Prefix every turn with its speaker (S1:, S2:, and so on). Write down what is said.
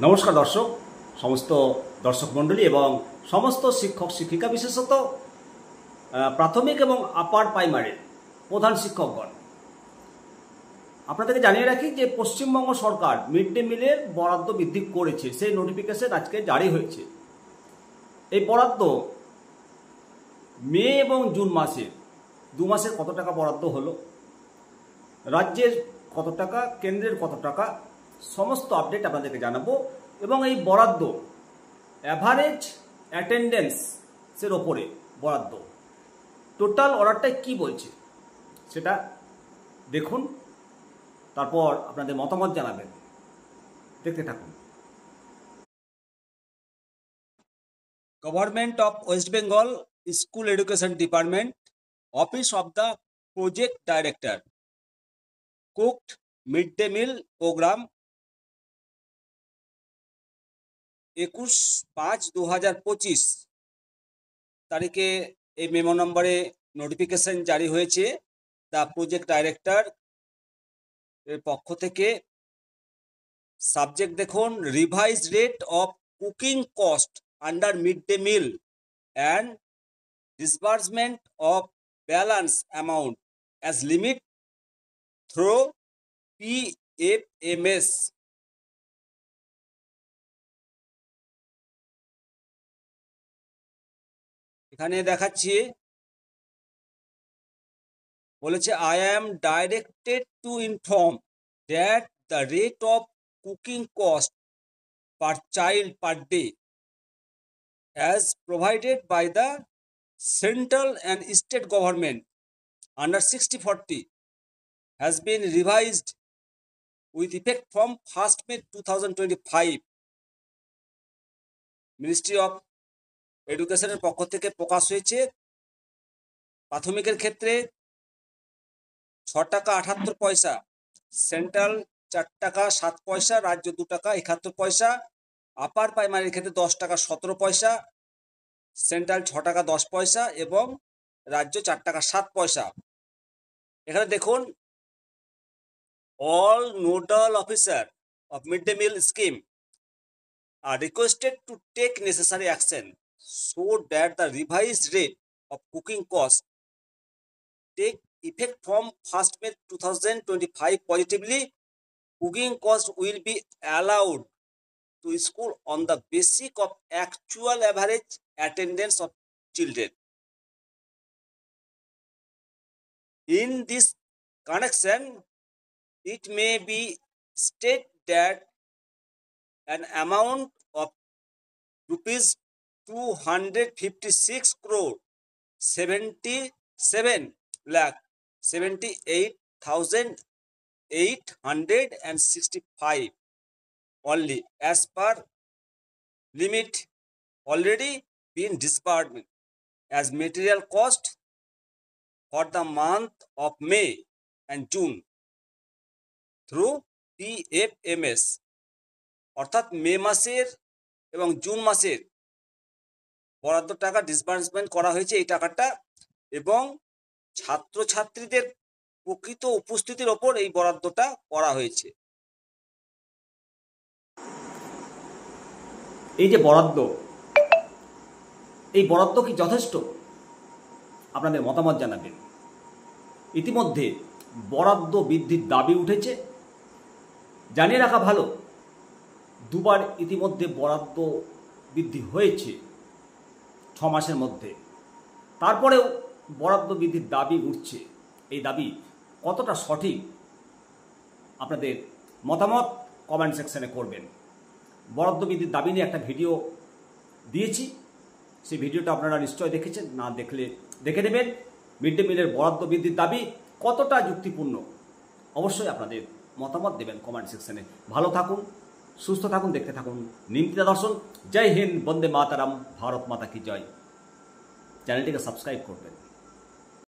S1: নমস্কার দর্শক, সমস্ত দর্শক মণ্ডলী এবং সমস্ত শিক্ষক শিক্ষিকা, বিশেষত প্রাথমিক এবং আপার প্রাইমারির প্রধান শিক্ষকগণ, আপনাদেরকে জানিয়ে রাখি যে পশ্চিমবঙ্গ সরকার মিড ডে মিলের বরাদ্দ বৃদ্ধি করেছে। সেই নোটিফিকেশন আজকে জারি হয়েছে। এই বরাদ্দ মে এবং জুন মাসে 2 মাসের কত টাকা বরাদ্দ হলো, রাজ্যের কত টাকা, কেন্দ্রের কত টাকা, সমস্ত আপডেট আপনাদেরকে জানাবো। এবং এই বরাদ্দ অ্যাভারেজ অ্যাটেন্ডেন্সের ওপরে বরাদ্দ, টোটাল অর্ডারটাই কি বলছে সেটা দেখুন, তারপর আপনাদের মতামত জানাবেন। দেখতে থাকুন। Government of West Bengal school education department, office of the project director, cooked mid day meal program 21/5/2025 তারিখে এই মেমো নম্বরে নোটিফিকেশন জারি হয়েছে। দ্য প্রজেক্ট ডাইরেক্টর এর পক্ষ থেকে সাবজেক্ট দেখুন, revise rate of cooking cost under mid day mill and disbursement of balance amount as limit through PFMS। এখানে দেখাচ্ছি, বলেছে I am directed to inform that the rate of cooking cost per child per day as provided by the central and state government under 60/40 has been revised with effect from 1st May 2025। Ministry of এডুকেশনের পক্ষ থেকে প্রকাশ হয়েছে। প্রাথমিকের ক্ষেত্রে 6 টাকা 78 পয়সা, central 4 টাকা 7 পয়সা, রাজ্য 2 টাকা 71 পয়সা, আপার প্রাইমারির ক্ষেত্রে 10 টাকা 17 পয়সা, সেন্ট্রাল 6 টাকা 10 পয়সা এবং রাজ্য 4 টাকা 7 পয়সা। এখানে দেখুন, all nodal officer of mid-day meal scheme are requested to take necessary action so that the revised rate of cooking cost take effect from 1st May 2025 positively. Cooking cost will be allowed to school on the basis of actual average attendance of children. In this connection, it may be stated that an amount of rupees 256 crore 77,78,865 only as per limit already been disbursed as material cost for the month of May and June through PFMS। অর্থাৎ মে মাসের এবং June মাসের বরাদ্দ টাকা disbursement করা হয়েছে এই টাকাটা, এবং ছাত্রছাত্রীদের প্রকৃত উপস্থিতির ওপর এই বরাদ্দটা করা হয়েছে। এই যে বরাদ্দ, এই বরাদ্দ কি যথেষ্ট? আপনাদের মতামত জানাবেন। ইতিমধ্যে বরাদ্দ বৃদ্ধির দাবি উঠেছে। জানিয়ে রাখা ভালো, 2 বার ইতিমধ্যে বরাদ্দ বৃদ্ধি হয়েছে 6 মাসের মধ্যে। তারপরেও বরাদ্দ বৃদ্ধির দাবি উঠছে। এই দাবি কতটা সঠিক, আপনাদের মতামত কমেন্ট সেকশনে করবেন। বরাদ্দ বৃদ্ধির দাবি নিয়ে একটা ভিডিও দিয়েছি, সেই ভিডিওটা আপনারা নিশ্চয় দেখেছেন, না দেখলে দেখে নেবেন। মিড ডে মিলের বরাদ্দ বৃদ্ধির দাবি কতটা যুক্তিপূর্ণ, অবশ্যই আপনাদের মতামত দেবেন কমেন্ট সেকশনে। ভালো থাকুন, সুস্থ থাকুন, দেখতে থাকুন নিমতিতা দর্শন। জয় হিন্দ, বন্দে মাতারাম, ভারত মাতা কি জয়। চ্যানেলটিকে সাবস্ক্রাইব করবেন।